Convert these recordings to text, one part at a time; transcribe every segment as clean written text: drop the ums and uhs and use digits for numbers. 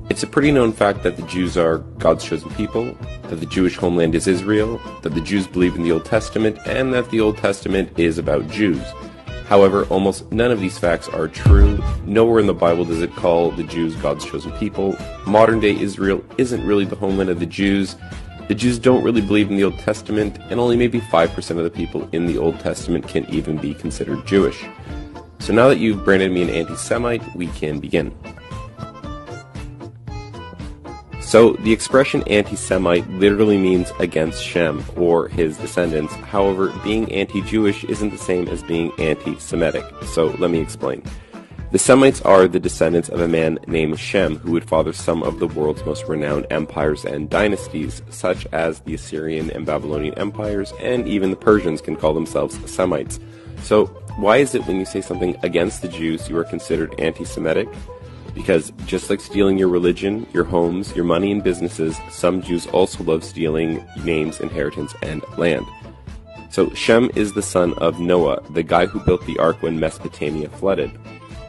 It's a pretty known fact that the Jews are God's chosen people, that the Jewish homeland is Israel, that the Jews believe in the Old Testament, and that the Old Testament is about Jews. However, almost none of these facts are true. Nowhere in the Bible does it call the Jews God's chosen people. Modern-day Israel isn't really the homeland of the Jews. The Jews don't really believe in the Old Testament, and only maybe 5% of the people in the Old Testament can even be considered Jewish. So now that you've branded me an anti-Semite, we can begin. So, the expression anti-Semite literally means against Shem, or his descendants. However, being anti-Jewish isn't the same as being anti-Semitic. So, let me explain. The Semites are the descendants of a man named Shem, who would father some of the world's most renowned empires and dynasties, such as the Assyrian and Babylonian empires, and even the Persians can call themselves Semites. So, why is it when you say something against the Jews, you are considered anti-Semitic? Because just like stealing your religion, your homes, your money and businesses, some Jews also love stealing names, inheritance, and land. So Shem is the son of Noah, the guy who built the ark when Mesopotamia flooded.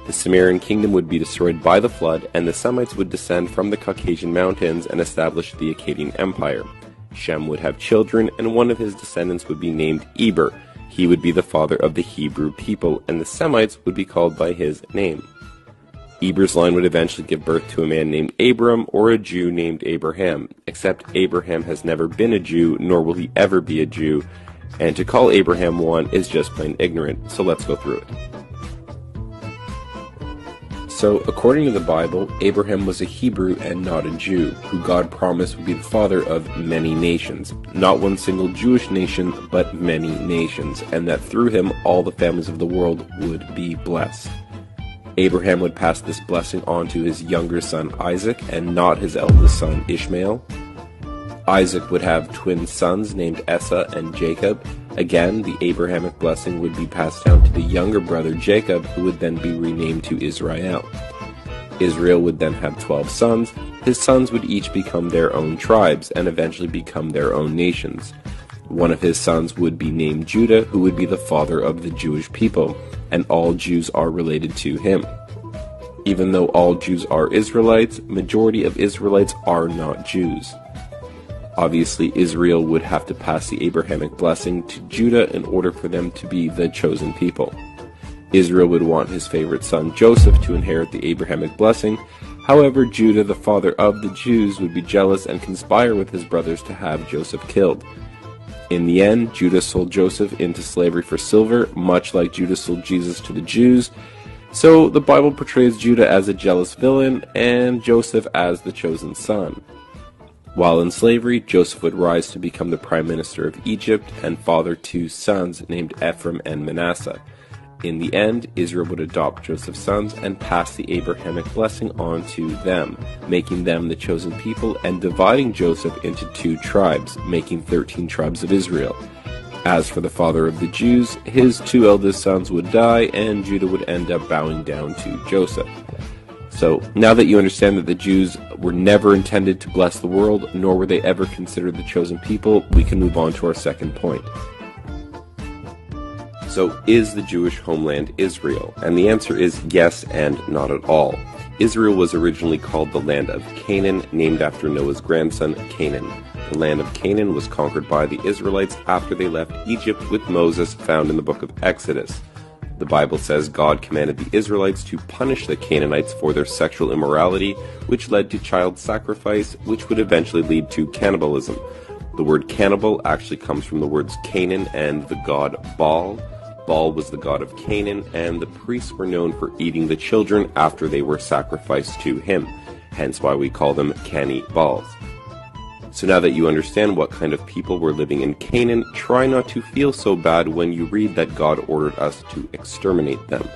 The Sumerian kingdom would be destroyed by the flood, and the Semites would descend from the Caucasian mountains and establish the Akkadian Empire. Shem would have children, and one of his descendants would be named Eber. He would be the father of the Hebrew people, and the Semites would be called by his name. Eber's line would eventually give birth to a man named Abram or a Jew named Abraham, except Abraham has never been a Jew, nor will he ever be a Jew, and to call Abraham one is just plain ignorant, so let's go through it. So, according to the Bible, Abraham was a Hebrew and not a Jew, who God promised would be the father of many nations, not one single Jewish nation, but many nations, and that through him all the families of the world would be blessed. Abraham would pass this blessing on to his younger son Isaac and not his eldest son Ishmael. Isaac would have twin sons named Esau and Jacob. Again, the Abrahamic blessing would be passed down to the younger brother Jacob, who would then be renamed to Israel. Israel would then have 12 sons. His sons would each become their own tribes and eventually become their own nations. One of his sons would be named Judah, who would be the father of the Jewish people, and all Jews are related to him. Even though all Jews are Israelites, majority of Israelites are not Jews. Obviously, Israel would have to pass the Abrahamic blessing to Judah in order for them to be the chosen people. Israel would want his favorite son Joseph to inherit the Abrahamic blessing. However, Judah, the father of the Jews, would be jealous and conspire with his brothers to have Joseph killed. In the end, Judah sold Joseph into slavery for silver, much like Judah sold Jesus to the Jews. So the Bible portrays Judah as a jealous villain and Joseph as the chosen son. While in slavery, Joseph would rise to become the prime minister of Egypt and father two sons named Ephraim and Manasseh. In the end, Israel would adopt Joseph's sons and pass the Abrahamic blessing on to them, making them the chosen people and dividing Joseph into 2 tribes, making 13 tribes of Israel. As for the father of the Jews, his 2 eldest sons would die and Judah would end up bowing down to Joseph. So, now that you understand that the Jews were never intended to bless the world, nor were they ever considered the chosen people, we can move on to our second point. So, is the Jewish homeland Israel? And the answer is yes and not at all. Israel was originally called the land of Canaan, named after Noah's grandson, Canaan. The land of Canaan was conquered by the Israelites after they left Egypt with Moses, found in the book of Exodus. The Bible says God commanded the Israelites to punish the Canaanites for their sexual immorality, which led to child sacrifice, which would eventually lead to cannibalism. The word cannibal actually comes from the words Canaan and the god Baal. Baal was the god of Canaan, and the priests were known for eating the children after they were sacrificed to him, hence why we call them cannibals. So now that you understand what kind of people were living in Canaan, try not to feel so bad when you read that God ordered us to exterminate them.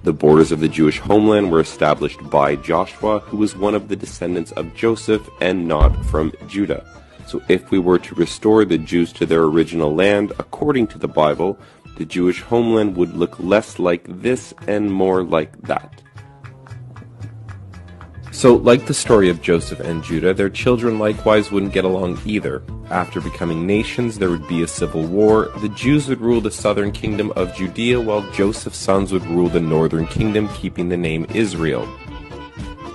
The borders of the Jewish homeland were established by Joshua, who was one of the descendants of Joseph and not from Judah. So if we were to restore the Jews to their original land, according to the Bible, the Jewish homeland would look less like this and more like that. So, like the story of Joseph and Judah, their children likewise wouldn't get along either. After becoming nations, there would be a civil war. The Jews would rule the southern kingdom of Judea, while Joseph's sons would rule the northern kingdom, keeping the name Israel.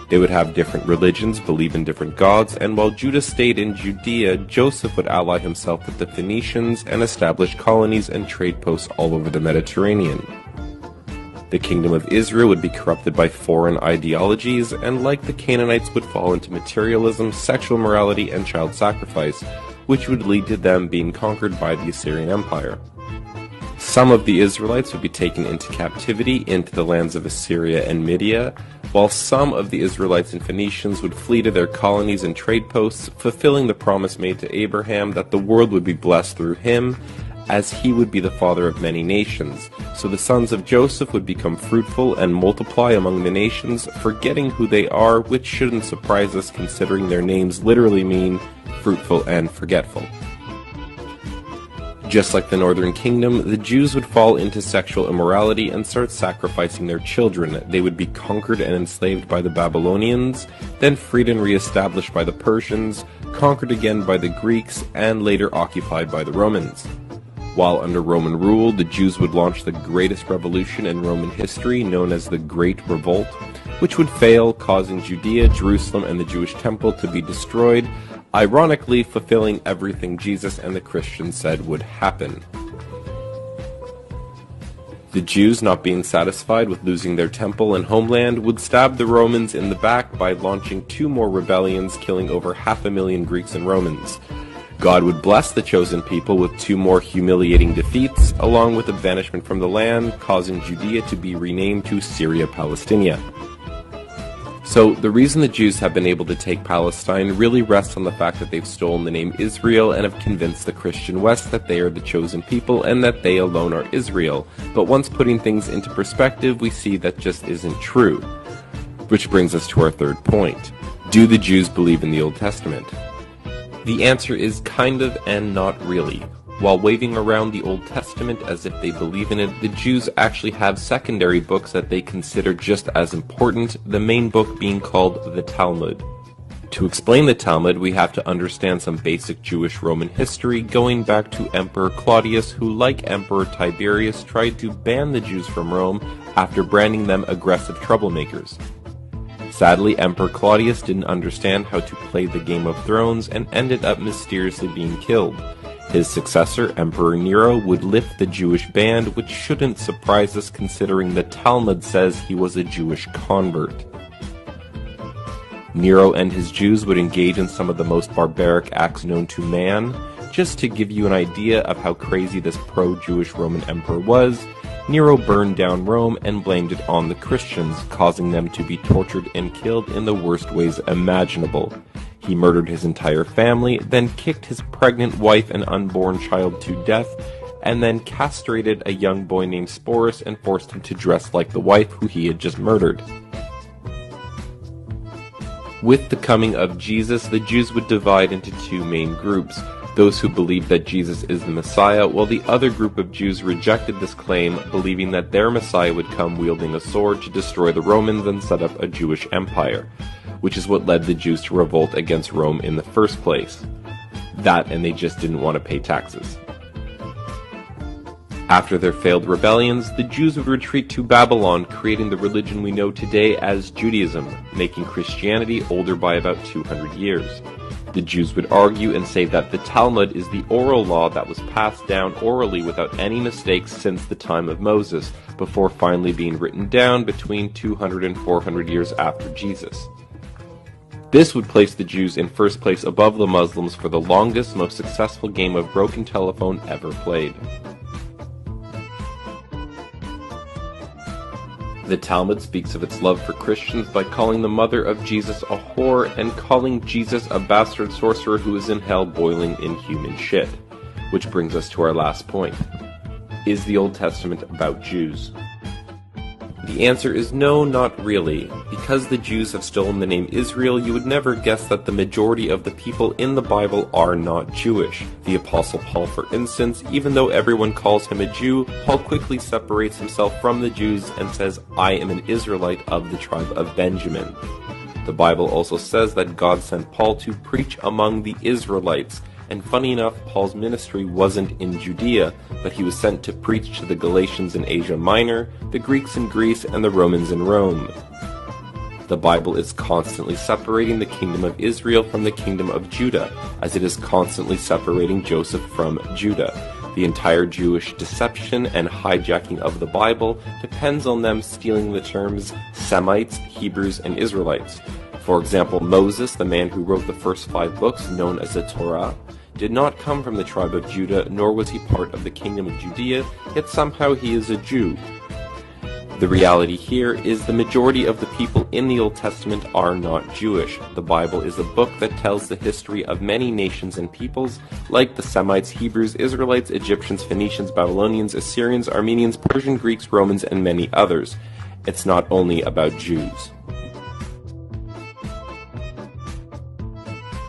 They would have different religions, believe in different gods, and while Judah stayed in Judea, Joseph would ally himself with the Phoenicians and establish colonies and trade posts all over the Mediterranean. The kingdom of Israel would be corrupted by foreign ideologies, and like the Canaanites would fall into materialism, sexual immorality, and child sacrifice, which would lead to them being conquered by the Assyrian Empire. Some of the Israelites would be taken into captivity into the lands of Assyria and Media, while some of the Israelites and Phoenicians would flee to their colonies and trade posts, fulfilling the promise made to Abraham that the world would be blessed through him, as he would be the father of many nations. So the sons of Joseph would become fruitful and multiply among the nations, forgetting who they are, which shouldn't surprise us considering their names literally mean fruitful and forgetful. Just like the northern kingdom, the Jews would fall into sexual immorality and start sacrificing their children. They would be conquered and enslaved by the Babylonians, then freed and re-established by the Persians, conquered again by the Greeks, and later occupied by the Romans. While under Roman rule, the Jews would launch the greatest revolution in Roman history, known as the Great Revolt, which would fail, causing Judea, Jerusalem, and the Jewish temple to be destroyed, ironically fulfilling everything Jesus and the Christians said would happen. The Jews, not being satisfied with losing their temple and homeland, would stab the Romans in the back by launching 2 more rebellions, killing over 500,000 Greeks and Romans. God would bless the chosen people with 2 more humiliating defeats, along with a banishment from the land, causing Judea to be renamed to Syria Palestina. So the reason the Jews have been able to take Palestine really rests on the fact that they've stolen the name Israel and have convinced the Christian West that they are the chosen people and that they alone are Israel. But once putting things into perspective, we see that just isn't true. Which brings us to our third point. Do the Jews believe in the Old Testament? The answer is kind of and not really. While waving around the Old Testament as if they believe in it, the Jews actually have secondary books that they consider just as important, the main book being called the Talmud. To explain the Talmud, we have to understand some basic Jewish Roman history, going back to Emperor Claudius, who, like Emperor Tiberius, tried to ban the Jews from Rome after branding them aggressive troublemakers. Sadly, Emperor Claudius didn't understand how to play the Game of Thrones and ended up mysteriously being killed. His successor, Emperor Nero, would lift the Jewish ban, which shouldn't surprise us considering the Talmud says he was a Jewish convert. Nero and his Jews would engage in some of the most barbaric acts known to man. Just to give you an idea of how crazy this pro-Jewish Roman emperor was, Nero burned down Rome and blamed it on the Christians, causing them to be tortured and killed in the worst ways imaginable. He murdered his entire family, then kicked his pregnant wife and unborn child to death, and then castrated a young boy named Sporus and forced him to dress like the wife who he had just murdered. With the coming of Jesus, the Jews would divide into 2 main groups. Those who believed that Jesus is the Messiah, while the other group of Jews rejected this claim, believing that their Messiah would come wielding a sword to destroy the Romans and set up a Jewish empire, which is what led the Jews to revolt against Rome in the first place. That, and they just didn't want to pay taxes. After their failed rebellions, the Jews would retreat to Babylon, creating the religion we know today as Judaism, making Christianity older by about 200 years. The Jews would argue and say that the Talmud is the oral law that was passed down orally without any mistakes since the time of Moses, before finally being written down between 200 and 400 years after Jesus. This would place the Jews in first place above the Muslims for the longest, most successful game of broken telephone ever played. The Talmud speaks of its love for Christians by calling the mother of Jesus a whore and calling Jesus a bastard sorcerer who is in hell boiling in human shit. Which brings us to our last point. Is the Old Testament about Jews? The answer is no, not really. Because the Jews have stolen the name Israel, you would never guess that the majority of the people in the Bible are not Jewish. The Apostle Paul, for instance, even though everyone calls him a Jew, Paul quickly separates himself from the Jews and says, "I am an Israelite of the tribe of Benjamin." The Bible also says that God sent Paul to preach among the Israelites. And funny enough, Paul's ministry wasn't in Judea, but he was sent to preach to the Galatians in Asia Minor, the Greeks in Greece, and the Romans in Rome. The Bible is constantly separating the kingdom of Israel from the kingdom of Judah, as it is constantly separating Joseph from Judah. The entire Jewish deception and hijacking of the Bible depends on them stealing the terms Semites, Hebrews, and Israelites. For example, Moses, the man who wrote the first 5 books known as the Torah, did not come from the tribe of Judah, nor was he part of the kingdom of Judea, yet somehow he is a Jew. The reality here is the majority of the people in the Old Testament are not Jewish. The Bible is a book that tells the history of many nations and peoples, like the Semites, Hebrews, Israelites, Egyptians, Phoenicians, Babylonians, Assyrians, Armenians, Persian, Greeks, Romans, and many others. It's not only about Jews.